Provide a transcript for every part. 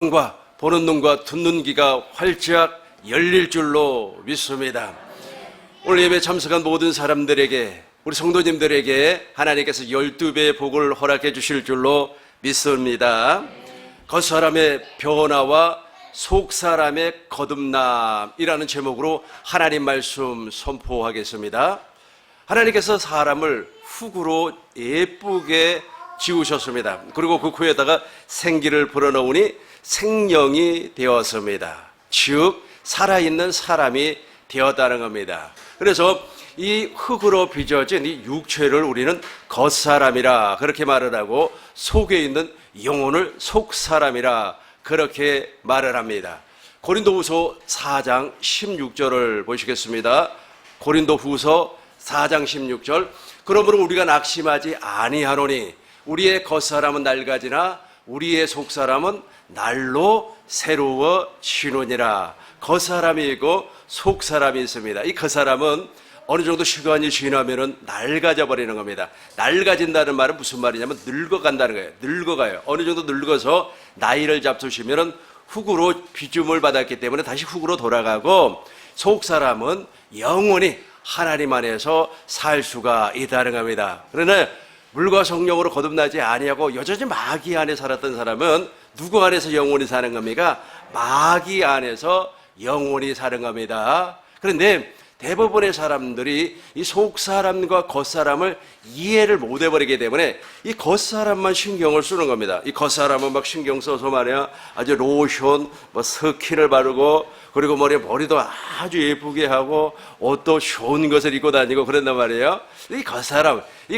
눈과 보는 눈과 듣는 귀가 활짝 열릴 줄로 믿습니다. 오늘 예배 참석한 모든 사람들에게, 우리 성도님들에게 하나님께서 12배의 복을 허락해 주실 줄로 믿습니다. 겉사람의 변화와 속사람의 거듭남이라는 제목으로 하나님 말씀 선포하겠습니다. 하나님께서 사람을 흙으로 예쁘게 지으셨습니다. 그리고 그 코에다가 생기를 불어넣으니 생명이 되었습니다. 즉 살아있는 사람이 되었다는 겁니다. 그래서 이 흙으로 빚어진 이 육체를 우리는 겉사람이라 그렇게 말을 하고, 속에 있는 영혼을 속사람이라 그렇게 말을 합니다. 고린도후서 4장 16절을 보시겠습니다. 고린도후서 4장 16절. 그러므로 우리가 낙심하지 아니하노니 우리의 겉사람은 낡아지나 우리의 속사람은 날로 새로워지느니라. 겉사람이 있고 속사람이 있습니다. 이 겉사람은 어느 정도 시간이 지나면은 낡아져 버리는 겁니다. 낡아진다는 말은 무슨 말이냐면 늙어간다는 거예요. 늙어가요. 어느 정도 늙어서 나이를 잡수시면은 흙으로 비춤을 받았기 때문에 다시 흙으로 돌아가고, 속사람은 영원히 하나님 안에서 살 수가 있다는 겁니다. 그러나 물과 성령으로 거듭나지 아니하고 여전히 마귀 안에 살았던 사람은 누구 안에서 영원히 사는 겁니까? 마귀 안에서 영원히 사는 겁니다. 그런데 대부분의 사람들이 이 속사람과 겉사람을 이해를 못 해버리기 때문에 이 겉사람만 신경을 쓰는 겁니다. 이 겉사람은 막 신경 써서 말이야, 아주 로션, 스킨을 바르고, 그리고 머리도 아주 예쁘게 하고, 옷도 좋은 것을 입고 다니고 그런단 말이에요. 이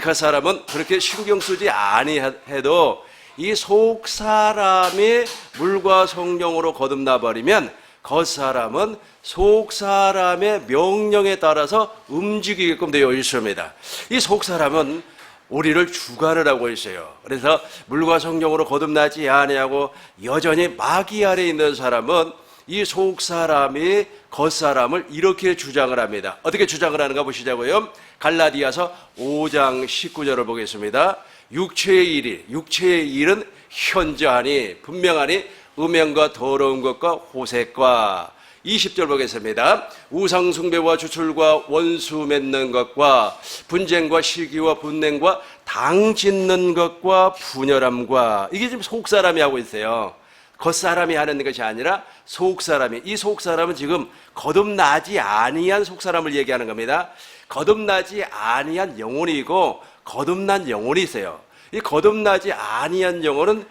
겉사람은 그렇게 신경 쓰지 아니해도 이 속사람이 물과 성령으로 거듭나 버리면 겉사람은 속사람의 명령에 따라서 움직이게끔 되어 있습니다. 이 속사람은 우리를 주관을 하고 있어요. 그래서 물과 성령으로 거듭나지 아니하고 여전히 마귀 아래 있는 사람은 이 속사람이 겉사람을 이렇게 주장을 합니다. 어떻게 주장을 하는가 보시자고요. 갈라디아서 5장 19절을 보겠습니다. 육체의 일은 현저하니 분명하니 음행과 더러운 것과 호색과. 20절 보겠습니다. 우상숭배와 주술과 원수 맺는 것과 분쟁과 시기와 분냉과 당 짓는 것과 분열함과. 이게 지금 속사람이 하고 있어요. 겉사람이 하는 것이 아니라 속사람이. 이 속사람은 지금 거듭나지 아니한 속사람을 얘기하는 겁니다. 거듭나지 아니한 영혼이 있고 거듭난 영혼이 있어요. 이 거듭나지 아니한 영혼은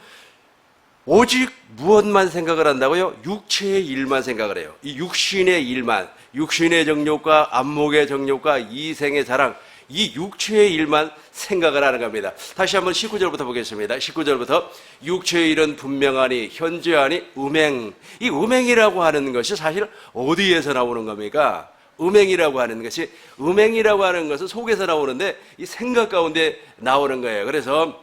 오직 무엇만 생각을 한다고요? 육체의 일만 생각을 해요. 이 육신의 일만, 육신의 정욕과 안목의 정욕과 이생의 자랑, 이 육체의 일만 생각을 하는 겁니다. 다시 한번 19절부터 보겠습니다. 19절부터 육체의 일은 분명하니 현저하니 음행. 이 음행이라고 하는 것이 사실 어디에서 나오는 겁니까? 음행이라고 하는 것은 속에서 나오는데 이 생각 가운데 나오는 거예요. 그래서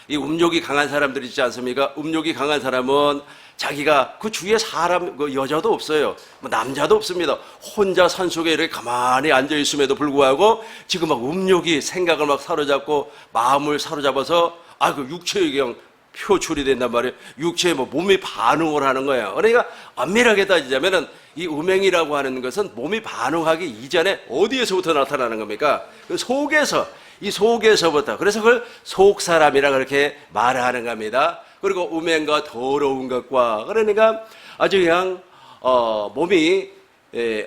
이 음욕이 강한 사람들 있지 않습니까? 음욕이 강한 사람은 자기가 그 주위에 사람, 여자도 없어요. 남자도 없습니다. 혼자 산속에 이렇게 가만히 앉아있음에도 불구하고 지금 막 음욕이 생각을 막 사로잡고 마음을 사로잡아서 그 육체에 그냥 표출이 된단 말이에요. 육체에 몸이 반응을 하는 거예요. 그러니까 엄밀하게 따지자면은 이 음행이라고 하는 것은 몸이 반응하기 이전에 어디에서부터 나타나는 겁니까? 그 속에서부터. 그래서 그걸 속사람이라 그렇게 말하는 겁니다. 그리고 음행과 더러운 것과. 그러니까 아주 그냥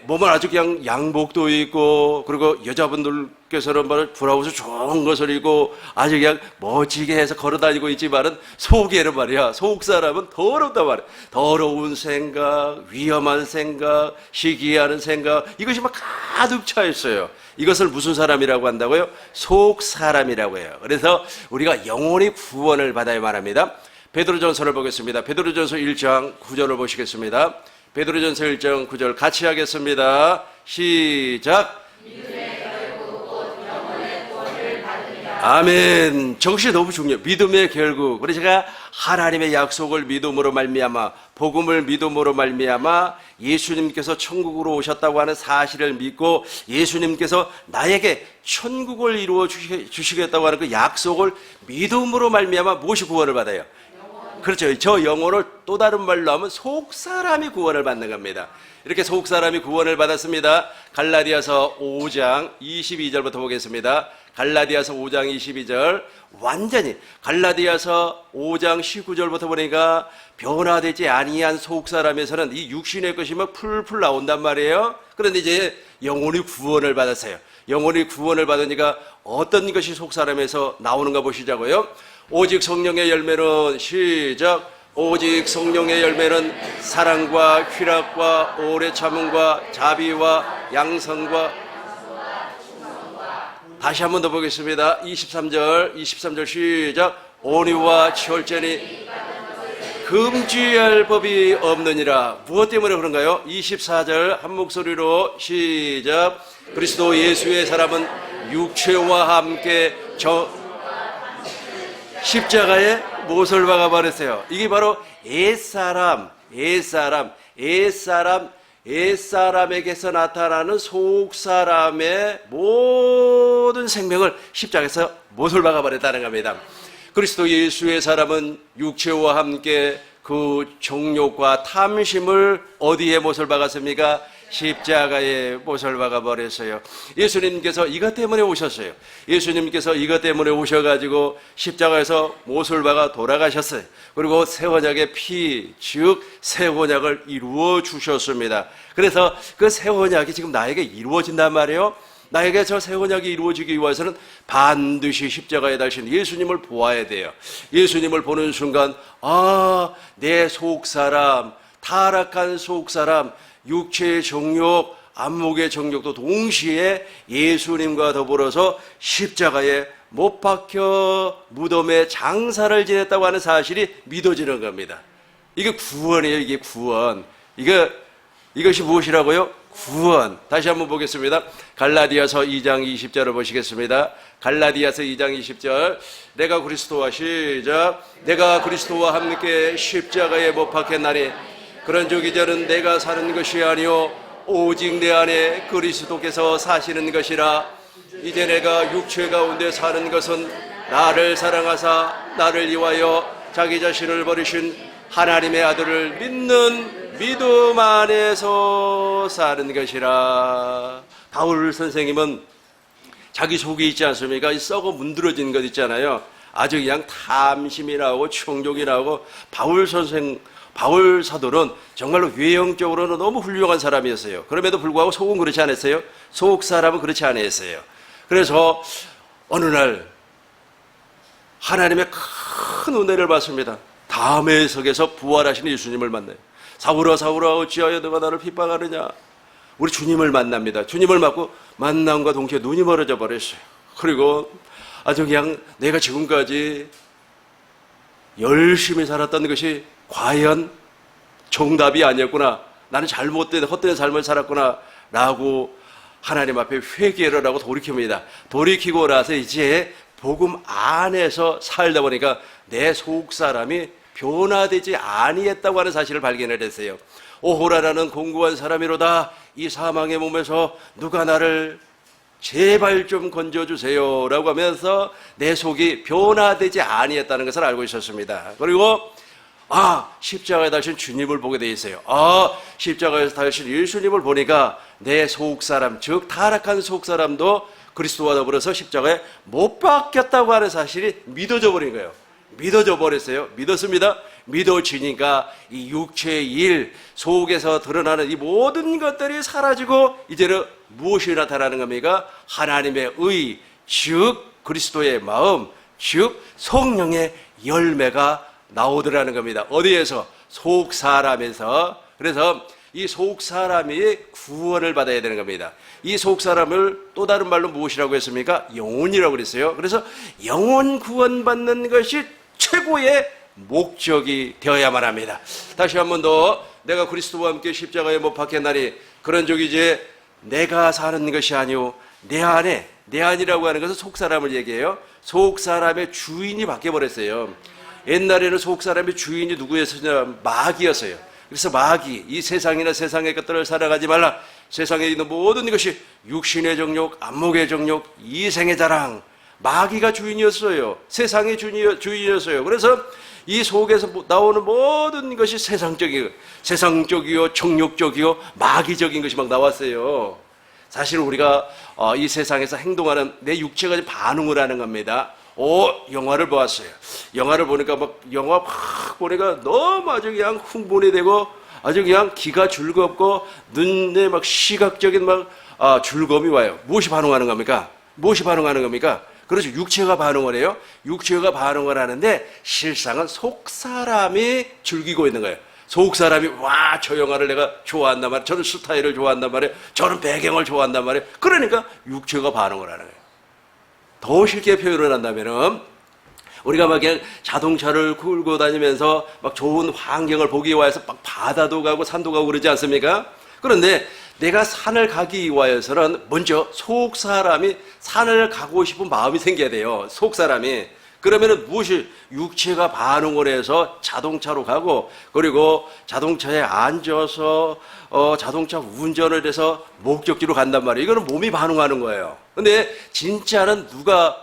몸을 아주 그냥 양복도 입고, 그리고 여자분들께서는 브라우스 좋은 것을 입고 아주 그냥 멋지게 해서 걸어다니고 있지만은 속에는 말이야, 속사람은 더럽단 말이야. 더러운 생각, 위험한 생각, 시기하는 생각, 이것이 막 가득 차 있어요. 이것을 무슨 사람이라고 한다고요? 속사람이라고 해요. 그래서 우리가 영원히 구원을 받아야만 합니다. 베드로전서를 보겠습니다. 베드로전서 1장 9절을 보시겠습니다. 베드로전서 1장 9절 같이 하겠습니다. 시작. 아멘. 저것이 너무 중요해요. 믿음의 결국. 그래서 제가 하나님의 약속을 믿음으로 말미암아, 복음을 믿음으로 말미암아 예수님께서 천국으로 오셨다고 하는 사실을 믿고 예수님께서 나에게 천국을 이루어 주시겠다고 하는 그 약속을 믿음으로 말미암아 무엇이 구원을 받아요? 그렇죠. 저 영혼을 또 다른 말로 하면 속사람이 구원을 받는 겁니다. 이렇게 속사람이 구원을 받았습니다. 갈라디아서 5장 22절부터 보겠습니다. 갈라디아서 5장 22절 완전히 갈라디아서 5장 19절부터 보니까 변화되지 아니한 속사람에서는 이 육신의 것이 막 풀풀 나온단 말이에요. 그런데 이제 영혼이 구원을 받았어요. 영혼이 구원을 받으니까 어떤 것이 속사람에서 나오는가 보시자고요. 오직 성령의 열매는 시작. 오직 성령의 열매는 사랑과 희락과 오래 참음과 자비와 양선과 다시 한 번 더 보겠습니다. 23절 시작. 온유와 절제니 금지할 법이 없느니라. 무엇 때문에 그런가요? 24절 한 목소리로 시작. 그리스도 예수의 사람은 육체와 함께 십자가에 못을 박아 버렸어요. 이게 바로 옛사람에게서 나타나는 속사람의 모든 생명을 십자가에서 못을 박아 버렸다는 겁니다. 그리스도 예수의 사람은 육체와 함께 그 정욕과 탐심을 어디에 못을 박았습니까? 십자가에 못을 박아 버렸어요. 예수님께서 이것 때문에 오셨어요. 예수님께서 이것 때문에 오셔가지고 십자가에서 못을 박아 돌아가셨어요. 그리고 새 언약의 피, 즉 새 언약을 이루어 주셨습니다. 그래서 그 새 언약이 지금 나에게 이루어진단 말이에요. 나에게 저 새 언약이 이루어지기 위해서는 반드시 십자가에 달신 예수님을 보아야 돼요. 예수님을 보는 순간 내 속사람, 타락한 속사람, 육체의 정욕, 안목의 정욕도 동시에 예수님과 더불어서 십자가에 못 박혀 무덤에 장사를 지냈다고 하는 사실이 믿어지는 겁니다. 이게 구원이에요. 이게 구원. 이것이 무엇이라고요? 구원. 다시 한번 보겠습니다. 갈라디아서 2장 20절을 보시겠습니다. 갈라디아서 2장 20절. 내가 그리스도와 시작. 내가 그리스도와 함께 십자가에 못 박혔나니 그런즉 이제는 내가 사는 것이 아니요 오직 내 안에 그리스도께서 사시는 것이라. 이제 내가 육체 가운데 사는 것은 나를 사랑하사 나를 위하여 자기 자신을 버리신 하나님의 아들을 믿는 믿음 안에서 사는 것이라. 바울 선생님은 자기 속에 있지 않습니까? 이 썩어 문드러진 것 있잖아요. 아주 그냥 탐심이 나오고 충족이 나오고 바울 사도는 정말로 외형적으로는 너무 훌륭한 사람이었어요. 그럼에도 불구하고 속은 그렇지 않았어요? 속 사람은 그렇지 않았어요. 그래서 어느 날 하나님의 큰 은혜를 받습니다. 담에석에서 부활하신 예수님을 만나요. 사울아 사울아 어찌하여 너가 나를 핍박하느냐. 우리 주님을 만납니다. 주님을 만남과 동시에 눈이 멀어져 버렸어요. 그리고 아주 그냥 내가 지금까지 열심히 살았던 것이 과연 정답이 아니었구나. 나는 잘못된 헛된 삶을 살았구나 라고 하나님 앞에 회개를 하고 돌이킵니다. 돌이키고 나서 이제 복음 안에서 살다 보니까 내 속사람이 변화되지 아니했다고 하는 사실을 발견을 했어요. 오호라라는 공고한 사람이로다. 이 사망의 몸에서 누가 나를 제발 좀 건져주세요 라고 하면서 내 속이 변화되지 아니했다는 것을 알고 있었습니다. 그리고 십자가에 달신 주님을 보게 돼 있어요. 십자가에서 달신 예수님을 보니까 내 속사람, 즉 타락한 속사람도 그리스도와 더불어서 십자가에 못 박혔다고 하는 사실이 믿어져 버린 거예요. 믿어져 버렸어요. 믿었습니다. 믿어지니까 이 육체의 일 속에서 드러나는 이 모든 것들이 사라지고 이제는 무엇이 나타나는 겁니까? 하나님의 의, 즉 그리스도의 마음, 즉 성령의 열매가 나오더라는 겁니다. 어디에서? 속사람에서. 그래서 이 속사람이 구원을 받아야 되는 겁니다. 이 속사람을 또 다른 말로 무엇이라고 했습니까? 영혼이라고 그랬어요. 그래서 영혼 구원받는 것이 최고의 목적이 되어야만 합니다. 다시 한 번 더. 내가 그리스도와 함께 십자가에 못 박혔나니 그런즉 이제 내가 사는 것이 아니오 내 안이라고 하는 것은 속사람을 얘기해요. 속사람의 주인이 바뀌어버렸어요. 옛날에는 속사람의 주인이 누구였었냐? 마귀였어요. 그래서 마귀, 이 세상이나 세상의 것들을 살아가지 말라. 세상에 있는 모든 것이 육신의 정욕, 안목의 정욕, 이생의 자랑, 마귀가 주인이었어요. 세상의 주인이었어요. 그래서 이 속에서 나오는 모든 것이 세상적이요, 정욕적이요, 마귀적인 것이 막 나왔어요. 사실 우리가 이 세상에서 행동하는 내 육체가 반응을 하는 겁니다. 영화를 보았어요. 영화를 보니까 영화 막 보니까 너무 아주 그냥 흥분이 되고 아주 그냥 귀가 즐겁고 눈에 막 시각적인 즐거움이 와요. 무엇이 반응하는 겁니까? 무엇이 반응하는 겁니까? 그렇죠. 육체가 반응을 해요. 육체가 반응을 하는데 실상은 속 사람이 즐기고 있는 거예요. 속 사람이 저 영화를 내가 좋아한단 말이에요. 저런 스타일을 좋아한단 말이에요. 저런 배경을 좋아한단 말이에요. 그러니까 육체가 반응을 하는 거예요. 더 쉽게 표현을 한다면은 우리가 그냥 자동차를 끌고 다니면서 좋은 환경을 보기 위해서 바다도 가고 산도 가고 그러지 않습니까? 그런데 내가 산을 가기 위해서는 먼저 속 사람이 산을 가고 싶은 마음이 생겨야 돼요. 속 사람이. 그러면은 무엇이 육체가 반응을 해서 자동차로 가고 그리고 자동차에 앉아서 자동차 운전을 해서 목적지로 간단 말이에요. 이거는 몸이 반응하는 거예요. 근데 진짜는 누가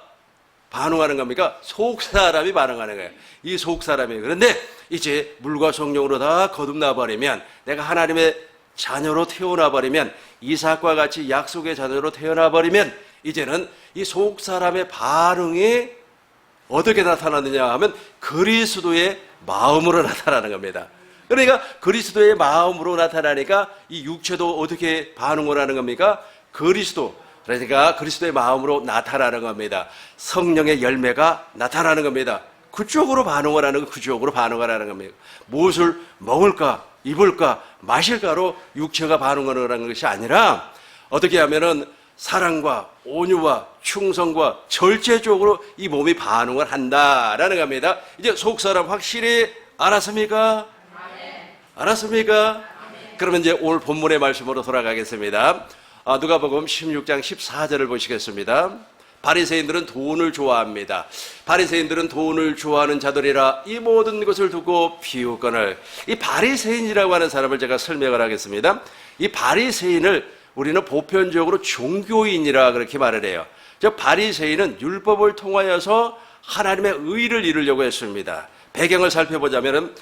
반응하는 겁니까? 속 사람이 반응하는 거예요. 이 속 사람이. 그런데 이제 물과 성령으로 다 거듭나 버리면 내가 하나님의 자녀로 태어나 버리면 이삭과 같이 약속의 자녀로 태어나 버리면 이제는 이 속 사람의 반응이 어떻게 나타나느냐 하면 그리스도의 마음으로 나타나는 겁니다. 그러니까 그리스도의 마음으로 나타나니까 이 육체도 어떻게 반응을 하는 겁니까? 그러니까 그리스도의 마음으로 나타나는 겁니다. 성령의 열매가 나타나는 겁니다. 그쪽으로 반응을 하는 거, 그쪽으로 반응을 하는 겁니다. 무엇을 먹을까, 입을까, 마실까로 육체가 반응을 하는 것이 아니라 어떻게 하면은 사랑과 온유와 충성과 절제적으로 이 몸이 반응을 한다라는 겁니다. 이제 속사람 확실히 알았습니까? 알았습니까? 그러면 이제 오늘 본문의 말씀으로 돌아가겠습니다. 누가복음 16장 14절을 보시겠습니다. 바리새인들은 돈을 좋아합니다. 바리새인들은 돈을 좋아하는 자들이라 이 모든 것을 두고 비웃거늘. 이 바리새인이라고 하는 사람을 제가 설명을 하겠습니다. 이 바리새인을 우리는 보편적으로 종교인이라 그렇게 말을 해요. 저 바리새인은 율법을 통하여서 하나님의 의를 이루려고 했습니다. 배경을 살펴보자면은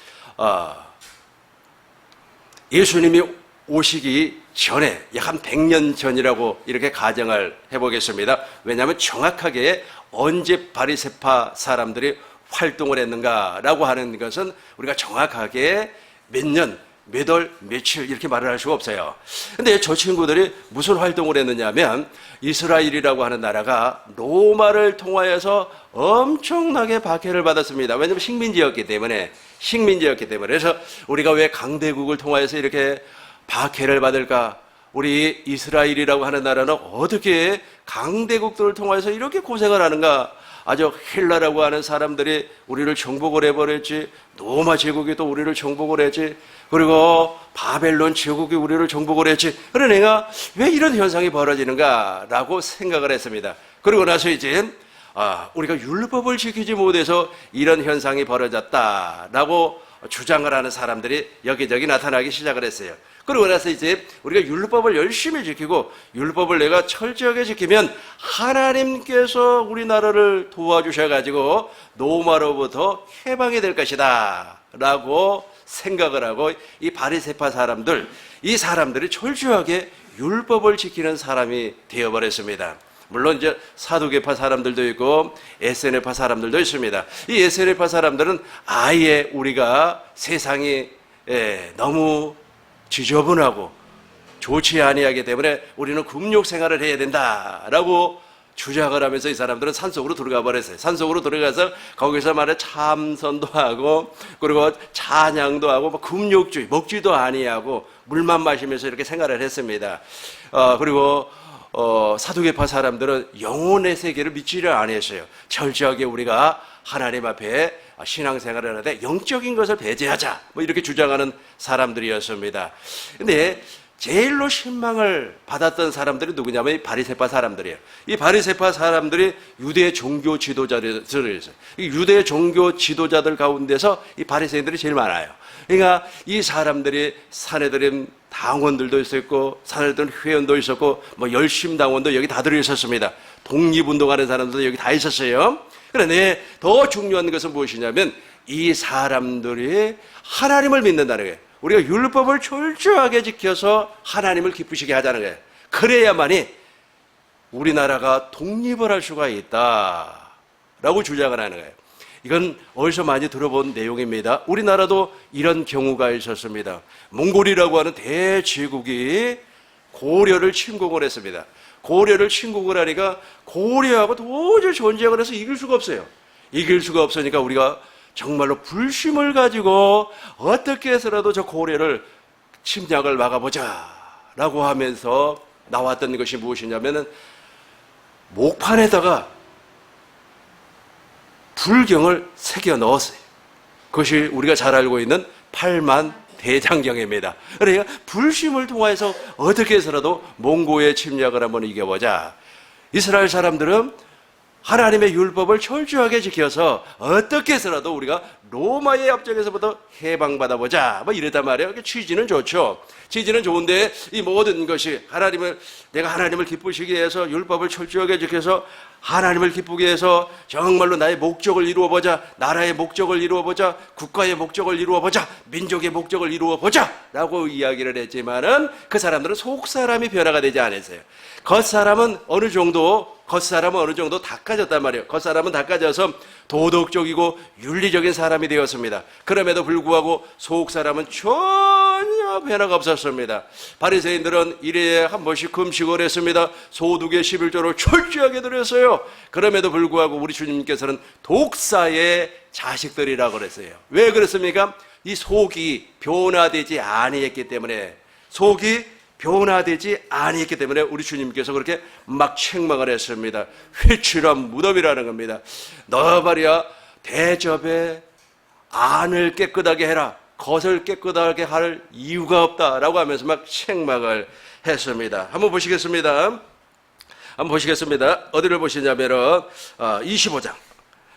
예수님이 오시기 전에 약 한 100년 전이라고 이렇게 가정을 해보겠습니다. 왜냐하면 정확하게 언제 바리새파 사람들이 활동을 했는가라고 하는 것은 우리가 정확하게 몇 년, 몇 월, 며칠 이렇게 말을 할 수가 없어요. 근데 저 친구들이 무슨 활동을 했느냐면 이스라엘이라고 하는 나라가 로마를 통하여서 엄청나게 박해를 받았습니다. 왜냐하면 식민지였기 때문에. 그래서 우리가 왜 강대국을 통하여서 이렇게 박해를 받을까? 우리 이스라엘이라고 하는 나라는 어떻게 강대국들을 통해서 이렇게 고생을 하는가? 아주 헬라라고 하는 사람들이 우리를 정복을 해버렸지. 로마 제국이 또 우리를 정복을 했지. 그리고 바벨론 제국이 우리를 정복을 했지. 그러니까 왜 이런 현상이 벌어지는가라고 생각을 했습니다. 그리고 나서 이제 우리가 율법을 지키지 못해서 이런 현상이 벌어졌다라고 주장을 하는 사람들이 여기저기 나타나기 시작을 했어요. 그러고 나서 이제 우리가 율법을 열심히 지키고 율법을 내가 철저하게 지키면 하나님께서 우리나라를 도와주셔가지고 로마로부터 해방이 될 것이다 라고 생각을 하고 이 바리새파 사람들, 이 사람들이 철저하게 율법을 지키는 사람이 되어버렸습니다. 물론 이제 사두개파 사람들도 있고 에세네파 사람들도 있습니다. 이 에세네파 사람들은 아예 우리가 세상이 너무 지저분하고 좋지 아니하기 때문에 우리는 금욕 생활을 해야 된다라고 주장을 하면서 이 사람들은 산속으로 들어가 버렸어요. 산속으로 들어가서 거기서 말해 참선도 하고 그리고 찬양도 하고 금욕주의 먹지도 아니하고 물만 마시면서 이렇게 생활을 했습니다. 그리고 사두개파 사람들은 영혼의 세계를 믿지를 않았어요. 철저하게 우리가 하나님 앞에 신앙생활을 하는데 영적인 것을 배제하자 이렇게 주장하는 사람들이었습니다. 근데 제일로 신망을 받았던 사람들이 누구냐면 이 바리새파 사람들이에요. 이 바리새파 사람들이 유대 종교 지도자들이었어요. 이 유대 종교 지도자들 가운데서 이 바리새인들이 제일 많아요. 그러니까 이 사람들이 사내들인 당원들도 있었고 사내들은 회원도 있었고 열심당원도 여기 다 들어있었습니다. 독립운동하는 사람들도 여기 다 있었어요. 그런데 더 중요한 것은 무엇이냐면 이 사람들이 하나님을 믿는다는 거예요. 우리가 율법을 철저하게 지켜서 하나님을 기쁘시게 하자는 거예요. 그래야만이 우리나라가 독립을 할 수가 있다라고 주장을 하는 거예요. 이건 어디서 많이 들어본 내용입니다. 우리나라도 이런 경우가 있었습니다. 몽골이라고 하는 대제국이 고려를 침공을 했습니다. 고려를 침공을 하니까 고려하고 도저히 전쟁을 해서 이길 수가 없어요. 이길 수가 없으니까 우리가 정말로 불심을 가지고 어떻게 해서라도 저 고려를 침략을 막아보자 라고 하면서 나왔던 것이 무엇이냐면은 목판에다가 불경을 새겨 넣었어요. 그것이 우리가 잘 알고 있는 8만 대장경입니다. 그러니까 불심을 통해서 어떻게 해서라도 몽고의 침략을 한번 이겨보자. 이스라엘 사람들은 하나님의 율법을 철저하게 지켜서 어떻게 해서라도 우리가 로마의 압정에서부터 해방받아보자. 뭐 이랬단 말이에요. 취지는 좋죠. 취지는 좋은데 이 모든 것이 내가 하나님을 기쁘시게 해서 율법을 철저하게 지켜서 하나님을 기쁘게 해서 정말로 나의 목적을 이루어보자. 나라의 목적을 이루어보자. 국가의 목적을 이루어보자. 민족의 목적을 이루어보자. 라고 이야기를 했지만은 그 사람들은 속사람이 변화가 되지 않았어요. 겉사람은 어느 정도 닦아졌단 말이에요. 겉사람은 닦아져서 도덕적이고 윤리적인 사람이 되었습니다. 그럼에도 불구하고 속사람은 전혀 변화가 없었습니다. 바리새인들은 일에 한 번씩 금식을 했습니다. 소득의 11조를 철저하게 드렸어요. 그럼에도 불구하고 우리 주님께서는 독사의 자식들이라고 그랬어요. 왜 그랬습니까? 이 속이 변화되지 아니했기 때문에 우리 주님께서 그렇게 막 책망을 했습니다. 회칠한 무덤이라는 겁니다. 너 말이야 대접에 안을 깨끗하게 해라. 겉을 깨끗하게 할 이유가 없다라고 하면서 막 책망을 했습니다. 한번 보시겠습니다. 어디를 보시냐면은 25장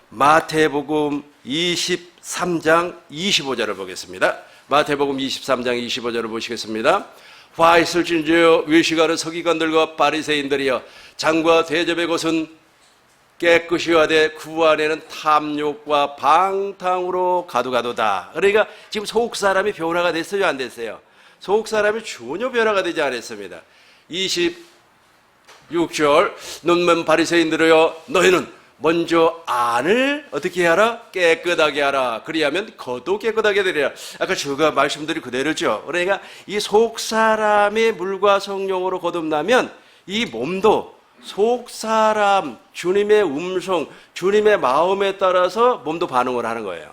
마태복음 23장 25절을 보겠습니다. 마태복음 23장 25절을 보시겠습니다. 화 있을진저 외식하는 서기관들과 바리새인들이여 장과 대접의 것은 깨끗이 하되 그 안에는 탐욕과 방탕으로 가두가도다. 그러니까 지금 속사람이 변화가 됐어요, 안 됐어요? 속사람이 전혀 변화가 되지 않았습니다. 26절 눈먼 바리새인들이여 너희는 먼저 안을 어떻게 하라? 깨끗하게 하라. 그리하면 겉도 깨끗하게 되리라. 아까 제가 말씀드린 그대로죠. 그러니까 이 속사람이 물과 성령으로 거듭나면 이 몸도 속사람, 주님의 음성, 주님의 마음에 따라서 몸도 반응을 하는 거예요.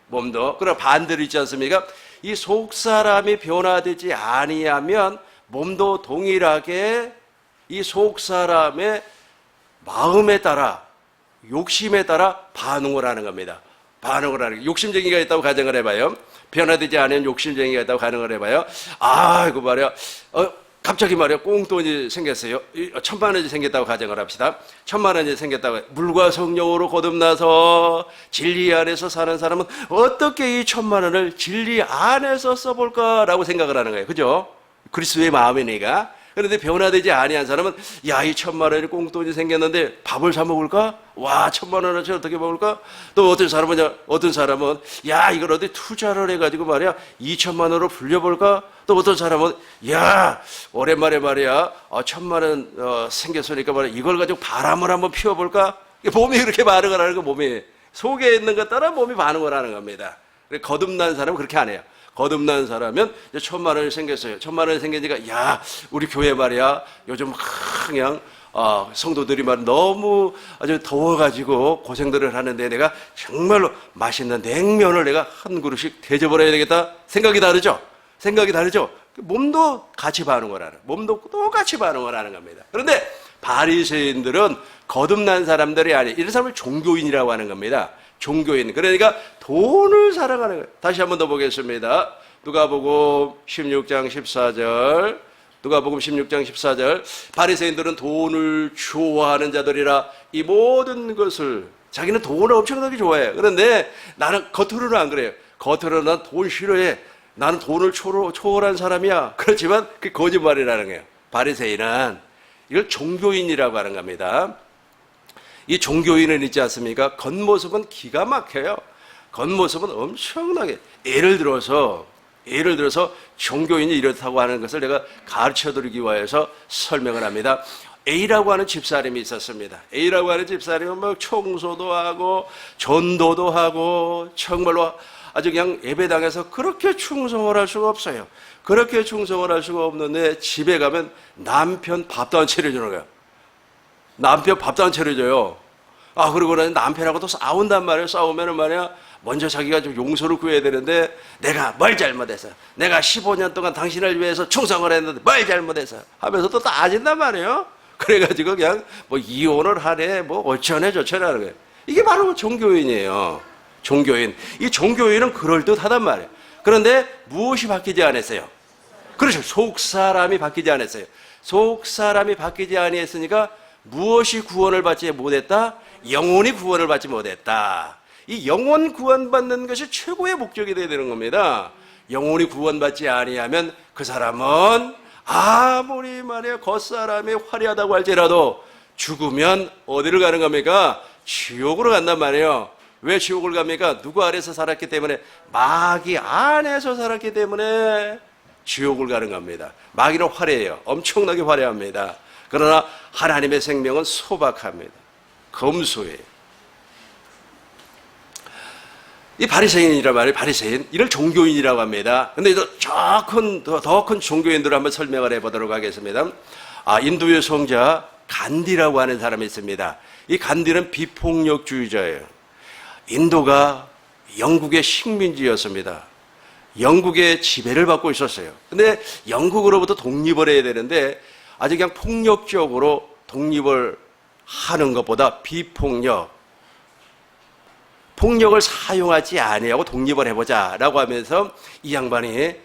몸도. 그러나 반대로 있지 않습니까? 이 속사람이 변화되지 아니하면 몸도 동일하게 이 속사람의 마음에 따라 욕심에 따라 반응을 하는 겁니다. 욕심쟁이가 있다고 가정을 해봐요. 변화되지 않은 욕심쟁이가 있다고 가정을 해봐요. 이거 말이야. 갑자기 말이야 꽁돈이 생겼어요. 1,000만 원이 생겼다고 가정을 합시다. 1,000만 원이 생겼다고. 물과 성령으로 거듭나서 진리 안에서 사는 사람은 어떻게 이 1,000만 원을 진리 안에서 써볼까라고 생각을 하는 거예요. 그죠? 그리스도의 마음이니까. 그런데 변화되지 아니한 사람은 이 1,000만 원이 꽁돈이 생겼는데 밥을 사 먹을까? 1,000만 원어치 어떻게 먹을까? 또 어떤 사람은 이걸 어디 투자를 해가지고 말이야 2,000만 원으로 불려볼까? 또 어떤 사람은 오랜만에 말이야 1,000만 원 생겼으니까 말이야 이걸 가지고 바람을 한번 피워볼까? 몸이 그렇게 반응을 하는 거. 몸이 속에 있는 것 따라 몸이 반응을 하는 겁니다. 거듭난 사람은 그렇게 안 해요. 거듭난 사람은 1,000만 원이 생겼어요. 1,000만 원이 생기니까 우리 교회 말이야 요즘 그냥 성도들이 말 너무 아주 더워가지고 고생들을 하는데 내가 정말로 맛있는 냉면을 내가 한 그릇씩 대접을 해야 되겠다. 생각이 다르죠. 몸도 같이 반응을 하는, 몸도 똑같이 반응을 하는 겁니다. 그런데 바리새인들은 거듭난 사람들이 아니, 이런 사람을 종교인이라고 하는 겁니다. 종교인. 그러니까 돈을 사랑하는 거예요. 다시 한 번 더 보겠습니다. 누가복음 16장 14절. 누가복음 16장 14절. 바리새인들은 돈을 좋아하는 자들이라 이 모든 것을, 자기는 돈을 엄청나게 좋아해요. 그런데 나는 겉으로는 안 그래요. 겉으로는 난 돈 싫어해. 나는 돈을 초월한 사람이야. 그렇지만 그게 거짓말이라는 거예요. 바리새인은 이걸 종교인이라고 하는 겁니다. 이 종교인은 있지 않습니까? 겉모습은 기가 막혀요. 겉모습은 엄청나게 예를 들어서 종교인이 이렇다고 하는 것을 내가 가르쳐드리기 위해서 설명을 합니다. A라고 하는 집사람이 있었습니다. A라고 하는 집사람은 뭐 청소도 하고 전도도 하고 정말로 아주 그냥 예배당에서 그렇게 충성을 할 수가 없어요. 그렇게 충성을 할 수가 없는데 집에 가면 남편 밥도 안 차려주는 거예요. 남편 밥도 안 차려줘요. 그러고 나서 남편하고 또 싸운단 말이에요. 싸우면은 말이야, 먼저 자기가 좀 용서를 구해야 되는데, 내가 뭘 잘못해서, 내가 15년 동안 당신을 위해서 충성을 했는데 뭘 잘못해서 하면서 또 따진단 말이에요. 그래가지고 그냥 뭐 이혼을 하네, 뭐 어쩌네 저쩌네 하는 거예요. 이게 바로 종교인이에요. 종교인. 이 종교인은 그럴듯하단 말이에요. 그런데 무엇이 바뀌지 않았어요? 그렇죠. 속사람이 바뀌지 않았어요. 속사람이 바뀌지 아니했으니까 무엇이 구원을 받지 못했다? 영혼이 구원을 받지 못했다. 이 영혼 구원받는 것이 최고의 목적이 되어야 되는 겁니다. 영혼이 구원받지 아니하면 그 사람은 아무리 말이야 겉사람이 화려하다고 할지라도 죽으면 어디를 가는 겁니까? 지옥으로 간단 말이에요. 왜 지옥을 갑니까? 누구 아래서 살았기 때문에, 마귀 안에서 살았기 때문에 지옥을 가는 겁니다. 마귀는 화려해요. 엄청나게 화려합니다. 그러나 하나님의 생명은 소박합니다. 검소해요. 이 바리새인이란 말이에요. 바리새인. 이를 종교인이라고 합니다. 근데 더 큰 종교인들을 한번 설명을 해보도록 하겠습니다. 인도의 성자 간디라고 하는 사람이 있습니다. 이 간디는 비폭력주의자예요. 인도가 영국의 식민지였습니다. 영국의 지배를 받고 있었어요. 근데 영국으로부터 독립을 해야 되는데 아주 그냥 폭력적으로 독립을 하는 것보다 폭력을 사용하지 아니하고 독립을 해보자라고 하면서 이 양반이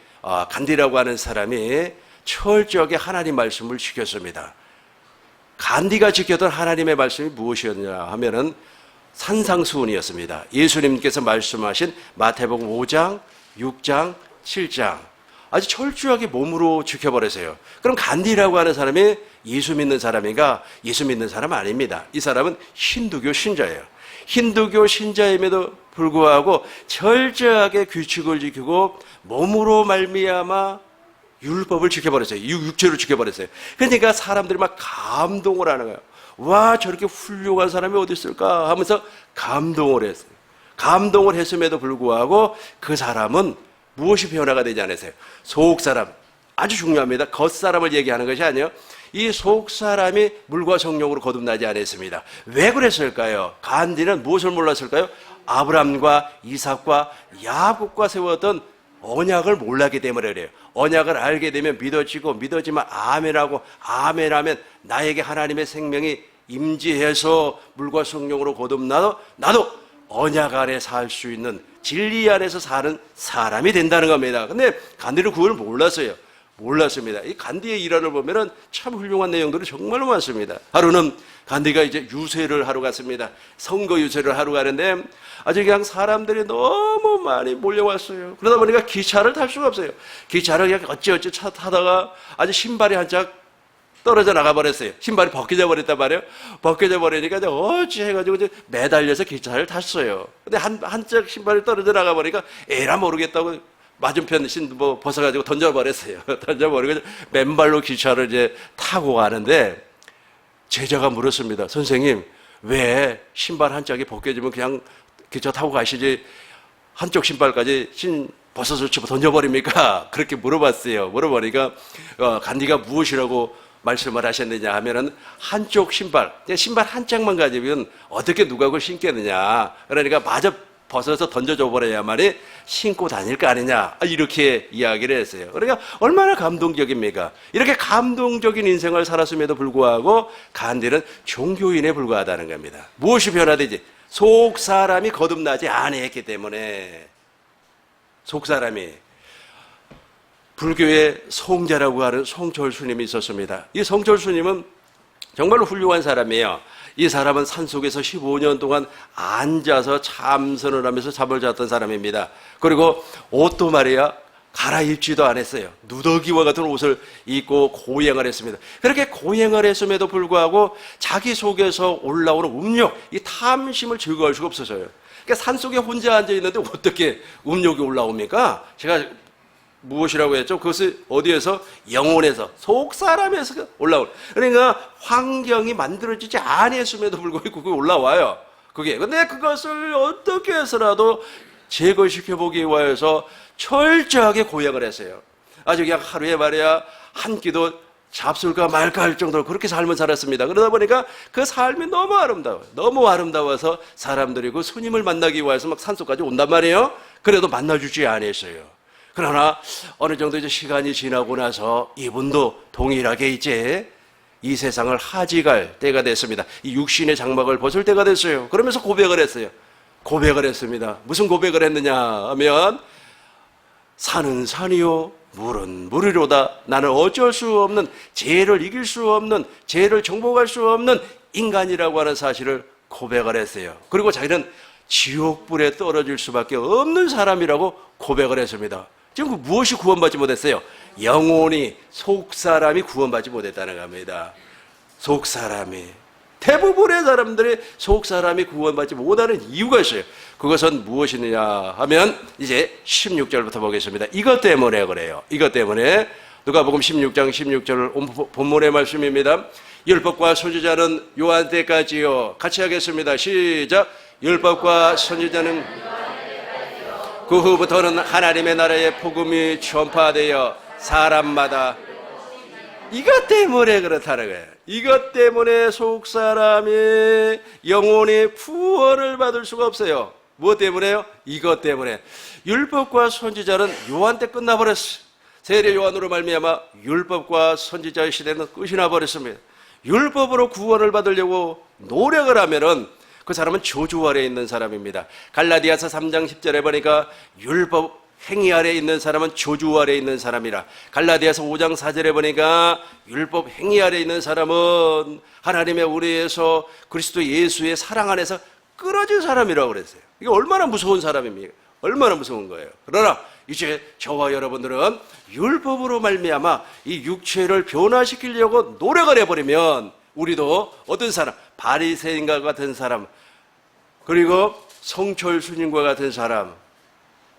간디라고 하는 사람이 철저하게 하나님 말씀을 지켰습니다. 간디가 지켰던 하나님의 말씀이 무엇이었냐 하면은 산상수훈이었습니다. 예수님께서 말씀하신 마태복음 5장, 6장, 7장 아주 철저하게 몸으로 지켜버렸어요. 그럼 간디라고 하는 사람이 예수 믿는 사람인가? 예수 믿는 사람 아닙니다. 이 사람은 힌두교 신자예요. 힌두교 신자임에도 불구하고 철저하게 규칙을 지키고 몸으로 말미암아 율법을 지켜버렸어요. 육체로 지켜버렸어요. 그러니까 사람들이 막 감동을 하는 거예요. 와, 저렇게 훌륭한 사람이 어디 있을까 하면서 감동을 했어요. 감동을 했음에도 불구하고 그 사람은 무엇이 변화가 되지 않았어요? 속사람. 아주 중요합니다. 겉사람을 얘기하는 것이 아니에요. 이 속사람이 물과 성령으로 거듭나지 않았습니다. 왜 그랬을까요? 간디는 무엇을 몰랐을까요? 아브람과 이삭과 야곱과 세웠던 언약을 몰랐기 때문에 그래요. 언약을 알게 되면 믿어지고, 믿어지면 아멘하고, 아멘하면 나에게 하나님의 생명이 임재해서 물과 성령으로 거듭나도 나도 언약 안에 살 수 있는, 진리 안에서 사는 사람이 된다는 겁니다. 근데 간디는 그걸 몰랐습니다. 이 간디의 일화를 보면은 참 훌륭한 내용들이 정말로 많습니다. 하루는 간디가 이제 유세를 하러 갔습니다. 선거 유세를 하러 가는데 아주 그냥 사람들이 너무 많이 몰려왔어요. 그러다 보니까 기차를 탈 수가 없어요. 기차를 그냥 어찌어찌 차 타다가 아주 신발이 한 짝 떨어져 나가버렸어요. 신발이 벗겨져 버렸단 말이에요. 벗겨져 버리니까 이제 어찌 해가지고 이제 매달려서 기차를 탔어요. 근데 한 짝 신발이 떨어져 나가버리니까 에라 모르겠다고 맞은편 신도 벗어가지고 던져버렸어요. 던져버리고 맨발로 기차를 이제 타고 가는데 제자가 물었습니다. 선생님, 왜 신발 한 짝이 벗겨지면 그냥 기차 타고 가시지 한쪽 신발까지 벗어서 집어 던져버립니까? 그렇게 물어봤어요. 물어보니까 간디가 무엇이라고 말씀을 하셨느냐 하면은 한쪽 신발 한 짝만 가지면 어떻게 누가 그걸 신겠느냐. 그러니까 마저 벗어서 던져줘 버려야만이 신고 다닐 거 아니냐, 이렇게 이야기를 했어요. 그러니까 얼마나 감동적입니까? 이렇게 감동적인 인생을 살았음에도 불구하고 간디는 종교인에 불과하다는 겁니다. 무엇이 변화되지? 속사람이 거듭나지 아니했기 때문에. 속사람이. 불교의 성자라고 하는 성철스님이 있었습니다. 이 성철스님은 정말로 훌륭한 사람이에요. 이 사람은 산속에서 15년 동안 앉아서 참선을 하면서 잠을 잤던 사람입니다. 그리고 옷도 말이야 갈아입지도 않았어요. 누더기와 같은 옷을 입고 고행을 했습니다. 그렇게 고행을 했음에도 불구하고 자기 속에서 올라오는 음욕, 이 탐심을 제거할 수가 없어서요. 그러니까 산속에 혼자 앉아 있는데 어떻게 음욕이 올라옵니까? 제가 무엇이라고 했죠? 그것이 어디에서? 영혼에서, 속 사람에서 올라오는. 그러니까 환경이 만들어지지 아니했음에도 불구하고 그게 올라와요. 그게. 근데 그것을 어떻게 해서라도 제거시켜 보기 위해서 철저하게 고역을 했어요. 아주 그냥 하루에 말이야 한 끼도 잡술까 말까 할 정도로 그렇게 삶을 살았습니다. 그러다 보니까 그 삶이 너무 아름다워요. 너무 아름다워서 사람들이 그 스님을 만나기 위해서 막 산속까지 온단 말이에요. 그래도 만나주지 않았어요. 그러나 어느 정도 이제 시간이 지나고 나서 이분도 동일하게 이제 이 세상을 하직할 때가 됐습니다. 이 육신의 장막을 벗을 때가 됐어요. 그러면서 고백을 했어요. 고백을 했습니다. 무슨 고백을 했느냐 하면 산은 산이요 물은 물이로다. 나는 어쩔 수 없는, 죄를 이길 수 없는, 죄를 정복할 수 없는 인간이라고 하는 사실을 고백을 했어요. 그리고 자기는 지옥불에 떨어질 수밖에 없는 사람이라고 고백을 했습니다. 지금 무엇이 구원받지 못했어요? 영혼이, 속사람이 구원받지 못했다는 겁니다. 속사람이. 대부분의 사람들이 속사람이 구원받지 못하는 이유가 있어요. 그것은 무엇이냐 하면 이제 16절부터 보겠습니다. 이것 때문에 그래요. 이것 때문에. 누가복음 16장 16절 본문의 말씀입니다. 율법과 선지자는 요한 때까지요. 같이 하겠습니다. 시작. 율법과 선지자는 그 후부터는 하나님의 나라의 복음이 전파되어 사람마다 이것 때문에 그렇다는 거예요. 이것 때문에 속사람이 영혼이 구원을 받을 수가 없어요. 무엇 때문에요? 이것 때문에. 율법과 선지자는 요한 때 끝나버렸어요. 세례 요한으로 말미암아 율법과 선지자의 시대는 끝이 나버렸습니다. 율법으로 구원을 받으려고 노력을 하면은 그 사람은 저주 아래에 있는 사람입니다. 갈라디아서 3장 10절에 보니까 율법 행위 아래에 있는 사람은 저주 아래에 있는 사람이라. 갈라디아서 5장 4절에 보니까 율법 행위 아래에 있는 사람은 하나님의 은혜에서 그리스도 예수의 사랑 안에서 끊어진 사람이라고 그랬어요. 이게 얼마나 무서운 사람입니까? 얼마나 무서운 거예요. 그러나 이제 저와 여러분들은 율법으로 말미암아 이 육체를 변화시키려고 노력을 해버리면 우리도 어떤 사람, 바리새인과 같은 사람, 그리고 성철 스님과 같은 사람,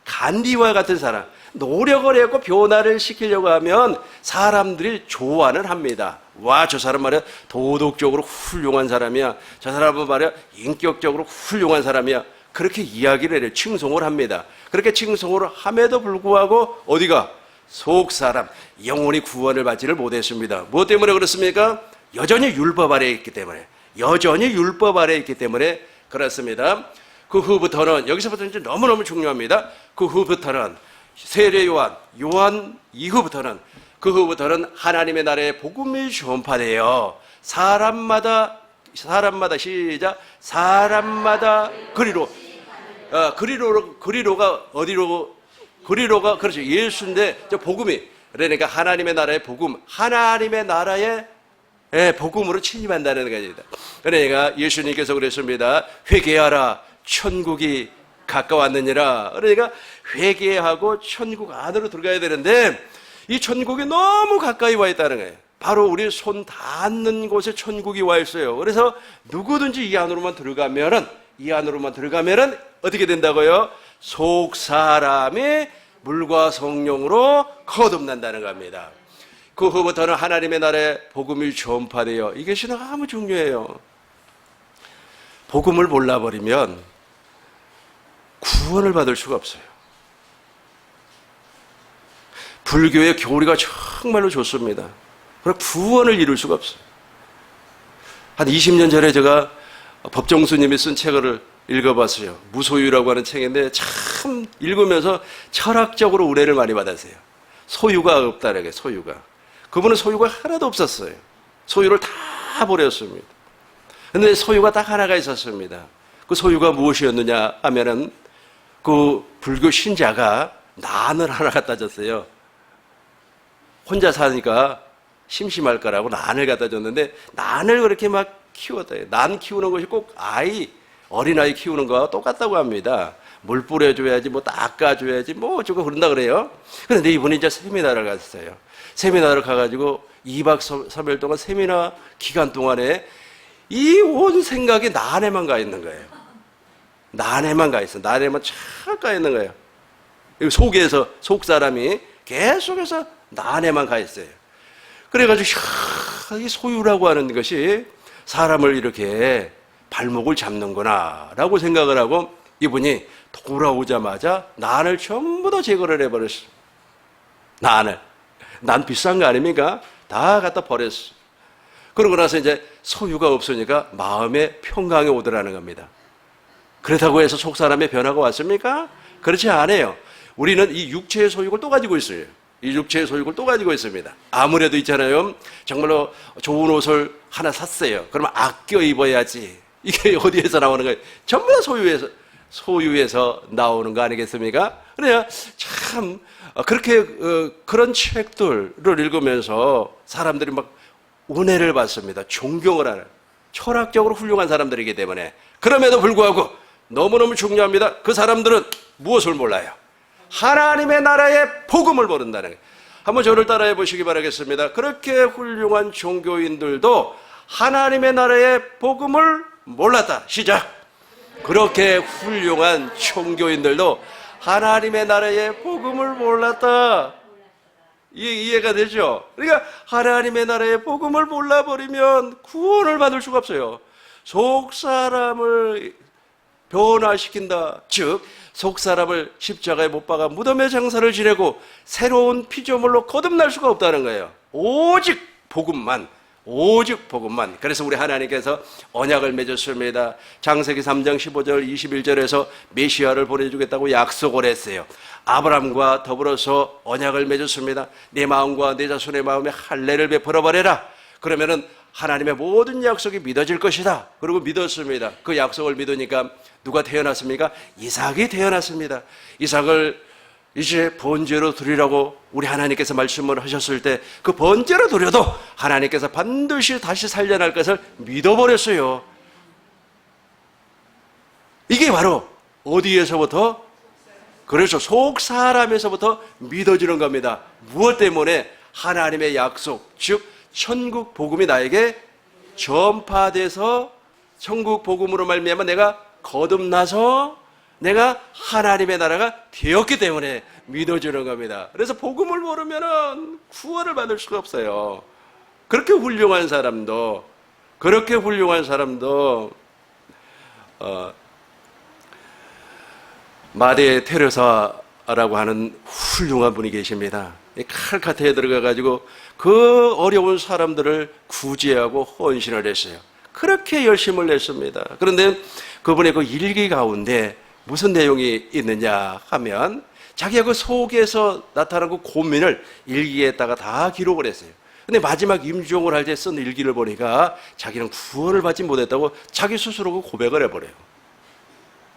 간디와 같은 사람, 노력을 했고 변화를 시키려고 하면 사람들이 좋아는 합니다. 와, 저 사람 말이야 도덕적으로 훌륭한 사람이야. 저 사람은 말이야 인격적으로 훌륭한 사람이야. 그렇게 이야기를 해요. 칭송을 합니다. 그렇게 칭송을 함에도 불구하고 어디가? 속 사람, 영혼이 구원을 받지를 못했습니다. 무엇 때문에 그렇습니까? 여전히 율법 아래에 있기 때문에. 여전히 율법 아래에 있기 때문에 그렇습니다. 그 후부터는, 여기서부터 이제 너무너무 중요합니다. 그 후부터는 세례 요한 이후부터는, 그 후부터는 하나님의 나라의 복음이 전파되어 사람마다 시작, 사람마다 그리로가 어디로, 그리로가 그렇죠, 예수인데 저 복음이, 그러니까 하나님의 나라의 복음, 하나님의 나라의 복음으로 침입한다는 것입니다. 그러니까 예수님께서 그랬습니다. 회개하라, 천국이 가까웠느니라. 그러니까 회개하고 천국 안으로 들어가야 되는데 이 천국이 너무 가까이 와 있다는 거예요. 바로 우리 손 닿는 곳에 천국이 와 있어요. 그래서 누구든지 이 안으로만 들어가면은 어떻게 된다고요? 속 사람이 물과 성령으로 거듭난다는 겁니다. 그 후부터는 하나님의 나라의 복음이 전파되어, 이것이 너무 중요해요. 복음을 몰라버리면 구원을 받을 수가 없어요. 불교의 교리가 정말로 좋습니다. 그러나 구원을 이룰 수가 없어요. 한 20년 전에 제가 법정스님이 쓴 책을 읽어봤어요. 무소유라고 하는 책인데 참 읽으면서 철학적으로 은혜를 많이 받았어요. 소유가 없다는 게, 소유가. 그분은 소유가 하나도 없었어요. 소유를 다 버렸습니다. 그런데 소유가 딱 하나가 있었습니다. 그 소유가 무엇이었느냐 하면은 그 불교 신자가 난을 하나 갖다 줬어요. 혼자 사니까 심심할 거라고 난을 갖다 줬는데 난을 그렇게 막 키웠대요. 난 키우는 것이 꼭 어린아이 키우는 거와 똑같다고 합니다. 물 뿌려줘야지, 뭐 닦아줘야지, 뭐 어쩌고 그런다 그래요. 그런데 이분이 이제 세미나를 갔어요. 세미나를 가가지고 2박 3일 동안 세미나 기간 동안에 이 온 생각이 난에만 가 있는 거예요. 난에만 가 있어. 난에만 쫙 가 있는 거예요. 속에서, 속 사람이 계속해서 난에만 가 있어요. 그래가지고, 이 소유라고 하는 것이 사람을 이렇게 발목을 잡는구나, 라고 생각을 하고 이분이 돌아오자마자 난을 전부 다 제거를 해버렸어. 난을. 난 비싼 거 아닙니까? 다 갖다 버렸어. 그러고 나서 이제 소유가 없으니까 마음의 평강이 오더라는 겁니다. 그렇다고 해서 속 사람의 변화가 왔습니까? 그렇지 않아요. 우리는 이 육체의 소유를 또 가지고 있어요. 이 육체의 소유를 또 가지고 있습니다. 아무래도 있잖아요. 정말로 좋은 옷을 하나 샀어요. 그러면 아껴 입어야지. 이게 어디에서 나오는 거예요? 전부 다 소유에서 나오는 거 아니겠습니까? 그래야 참 그렇게 그런 책들을 읽으면서 사람들이 막 은혜를 받습니다. 존경을 하는 철학적으로 훌륭한 사람들이기 때문에. 그럼에도 불구하고 너무너무 중요합니다. 그 사람들은 무엇을 몰라요? 하나님의 나라의 복음을 모른다는 거예요. 한번 저를 따라해 보시기 바라겠습니다. 그렇게 훌륭한 종교인들도 하나님의 나라의 복음을 몰랐다. 시작. 그렇게 훌륭한 종교인들도 하나님의 나라의 복음을 몰랐다. 이해가 되죠? 그러니까 하나님의 나라의 복음을 몰라버리면 구원을 받을 수가 없어요. 속 사람을 변화시킨다. 즉 속 사람을 십자가에 못 박아 무덤의 장사를 지내고 새로운 피조물로 거듭날 수가 없다는 거예요. 오직 복음만. 그래서 우리 하나님께서 언약을 맺었습니다. 창세기 3장 15절 21절에서 메시아를 보내주겠다고 약속을 했어요. 아브라함과 더불어서 언약을 맺었습니다. 내 마음과 내 자손의 마음에 할례를 베풀어 버려라. 그러면은 하나님의 모든 약속이 믿어질 것이다. 그리고 믿었습니다. 그 약속을 믿으니까 누가 태어났습니까? 이삭이 태어났습니다. 이삭을 이제 번제로 드리라고 우리 하나님께서 말씀을 하셨을 때 그 번제로 드려도 하나님께서 반드시 다시 살려날 것을 믿어버렸어요. 이게 바로 어디에서부터? 그래서 속 사람에서부터 믿어지는 겁니다. 무엇 때문에? 하나님의 약속, 즉 천국 복음이 나에게 전파돼서 천국 복음으로 말미암아 내가 거듭나서 내가 하나님의 나라가 되었기 때문에 믿어주는 겁니다. 그래서 복음을 모르면 구원을 받을 수가 없어요. 그렇게 훌륭한 사람도 마대 테레사라고 하는 훌륭한 분이 계십니다. 칼카타에 들어가가지고 그 어려운 사람들을 구제하고 헌신을 했어요. 그렇게 열심을 냈습니다. 그런데 그분의 그 일기 가운데 무슨 내용이 있느냐 하면 자기가 그 속에서 나타난 그 고민을 일기에다가 다 기록을 했어요. 근데 마지막 임종을 할 때 쓴 일기를 보니까 자기는 구원을 받지 못했다고 자기 스스로 그 고백을 해버려요.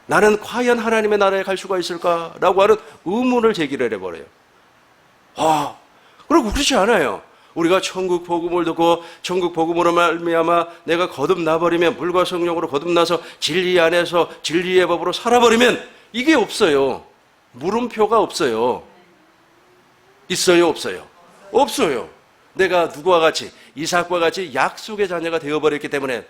나는 과연 하나님의 나라에 갈 수가 있을까라고 하는 의문을 제기를 해버려요. 그리고 그렇지 않아요. 우리가 천국 복음을 듣고 천국 복음으로 말미암아 내가 거듭나버리면 물과 성령으로 거듭나서 진리 안에서 진리의 법으로 살아버리면 이게 없어요. 물음표가 없어요. 있어요, 없어요? 없어요. 내가 누구와 같이 이삭과 같이 약속의 자녀가 되어버렸기 때문에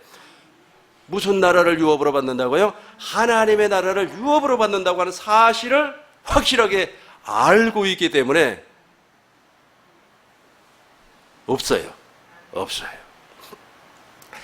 무슨 나라를 유업으로 받는다고요? 하나님의 나라를 유업으로 받는다고 하는 사실을 확실하게 알고 있기 때문에 없어요.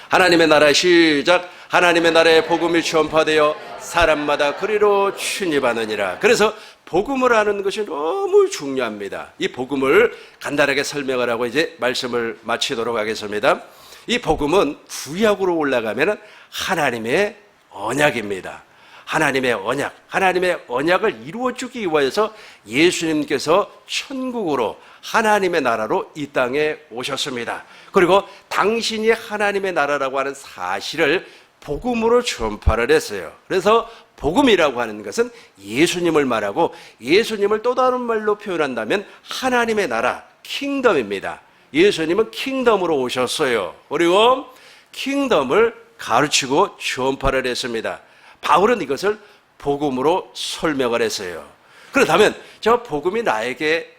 하나님의 나라의 시작, 하나님의 나라의 복음이 전파되어 사람마다 그리로 춘입하느니라. 그래서 복음을 아는 것이 너무 중요합니다. 이 복음을 간단하게 설명을 하고 이제 말씀을 마치도록 하겠습니다. 이 복음은 구약으로 올라가면 하나님의 언약입니다. 하나님의 언약을 이루어주기 위해서 예수님께서 천국으로 하나님의 나라로 이 땅에 오셨습니다. 그리고 당신이 하나님의 나라라고 하는 사실을 복음으로 전파를 했어요. 그래서 복음이라고 하는 것은 예수님을 말하고 예수님을 또 다른 말로 표현한다면 하나님의 나라, 킹덤입니다. 예수님은 킹덤으로 오셨어요. 그리고 킹덤을 가르치고 전파를 했습니다. 바울은 이것을 복음으로 설명을 했어요. 그렇다면 저 복음이 나에게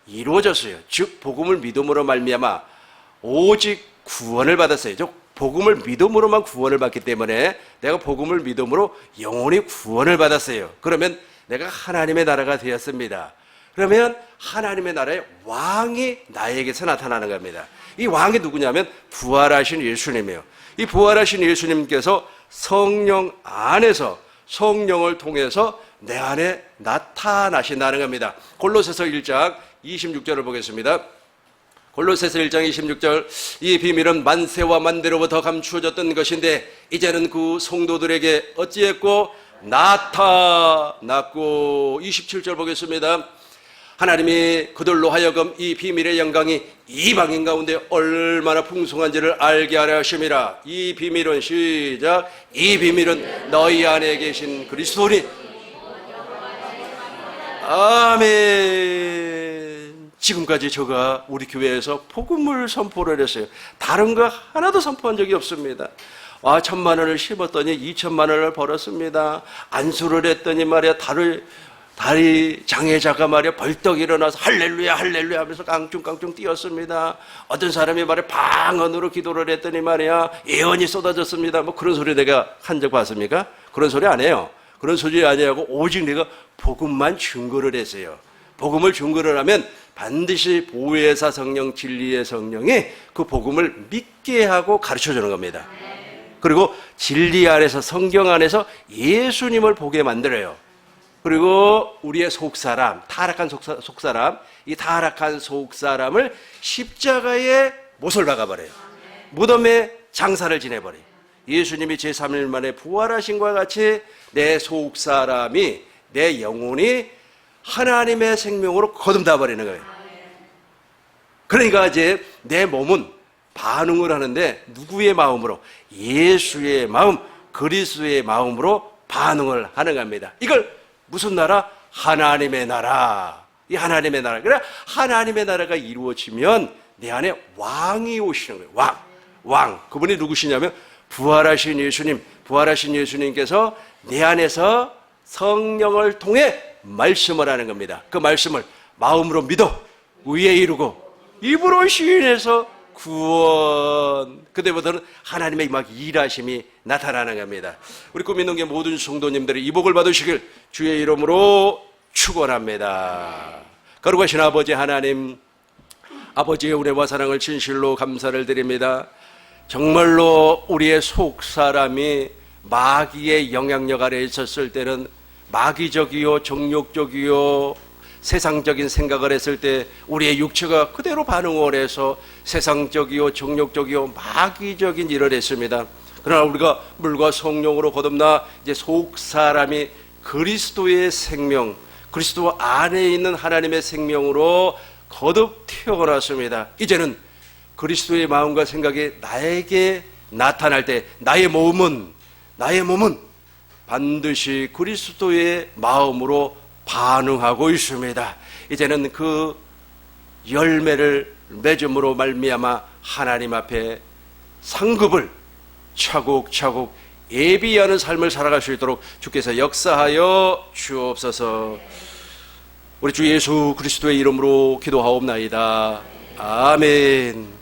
이루어졌어요. 즉 복음을 믿음으로 말미암아 오직 구원을 받았어요. 즉 복음을 믿음으로만 구원을 받기 때문에 내가 복음을 믿음으로 영원히 구원을 받았어요. 그러면 내가 하나님의 나라가 되었습니다. 그러면 하나님의 나라의 왕이 나에게서 나타나는 겁니다. 이 왕이 누구냐면 부활하신 예수님이에요. 이 부활하신 예수님께서 성령 안에서 성령을 통해서 내 안에 나타나신다는 겁니다. 골로새서 1장 26절을 보겠습니다. 골로새서 1장 26절, 이 비밀은 만세와 만대로부터 감추어졌던 것인데 이제는 그 성도들에게 어찌했고 나타났고. 27절 보겠습니다. 하나님이 그들로 하여금 이 비밀의 영광이 이방인 가운데 얼마나 풍성한지를 알게 하려 하심이라. 이 비밀은, 시작, 이 비밀은 너희 안에 계신 그리스도니. 아멘. 지금까지 제가 우리 교회에서 복음을 선포를 했어요. 다른 거 하나도 선포한 적이 없습니다. 1,000만 원을 심었더니 2,000만 원을 벌었습니다. 안수를 했더니 말이야 다리 장애자가 말이야 벌떡 일어나서 할렐루야 할렐루야 하면서 깡충깡충 뛰었습니다. 어떤 사람이 말이야 방언으로 기도를 했더니 말이야 예언이 쏟아졌습니다. 뭐 그런 소리 내가 한 적 봤습니까? 그런 소리 안 해요. 그런 소리 아니하고 오직 내가 복음만 증거를 했어요. 복음을 증거를 하면 반드시 보혜사 성령, 진리의 성령이 그 복음을 믿게 하고 가르쳐 주는 겁니다. 그리고 진리 안에서, 성경 안에서 예수님을 보게 만들어요. 그리고 우리의 속사람, 타락한 속사람, 이 타락한 속사람을 십자가에 못을 박아버려요. 무덤에 장사를 지내버려요. 예수님이 제3일 만에 부활하신 것과 같이 내 속사람이, 내 영혼이 하나님의 생명으로 거듭나 버리는 거예요. 그러니까 이제 내 몸은 반응을 하는데 누구의 마음으로? 예수의 마음, 그리스도의 마음으로 반응을 하는 겁니다. 이걸 무슨 나라? 하나님의 나라. 이 하나님의 나라. 그래 하나님의 나라가 이루어지면 내 안에 왕이 오시는 거예요. 왕. 그분이 누구시냐면 부활하신 예수님. 부활하신 예수님께서 내 안에서 성령을 통해 말씀을 하는 겁니다. 그 말씀을 마음으로 믿어 의에 이루고 입으로 시인해서 구원. 그때부터는 하나님의 막 일하심이 나타나는 겁니다. 우리 꿈있는게 모든 성도님들이 이 복을 받으시길 주의 이름으로 축원합니다. 거룩하신 아버지 하나님, 아버지의 은혜와 사랑을 진실로 감사를 드립니다. 정말로 우리의 속사람이 마귀의 영향력 아래에 있었을 때는 마귀적이요 정욕적이요 세상적인 생각을 했을 때 우리의 육체가 그대로 반응을 해서 세상적이요 정욕적이요 마귀적인 일을 했습니다. 그러나 우리가 물과 성령으로 거듭나 이제 속사람이 그리스도의 생명, 그리스도 안에 있는 하나님의 생명으로 거듭 태어났습니다. 이제는 그리스도의 마음과 생각이 나에게 나타날 때 나의 몸은 반드시 그리스도의 마음으로 반응하고 있습니다. 이제는 그 열매를 맺음으로 말미암아 하나님 앞에 상급을 차곡차곡 예비하는 삶을 살아갈 수 있도록 주께서 역사하여 주옵소서. 우리 주 예수 그리스도의 이름으로 기도하옵나이다. 아멘.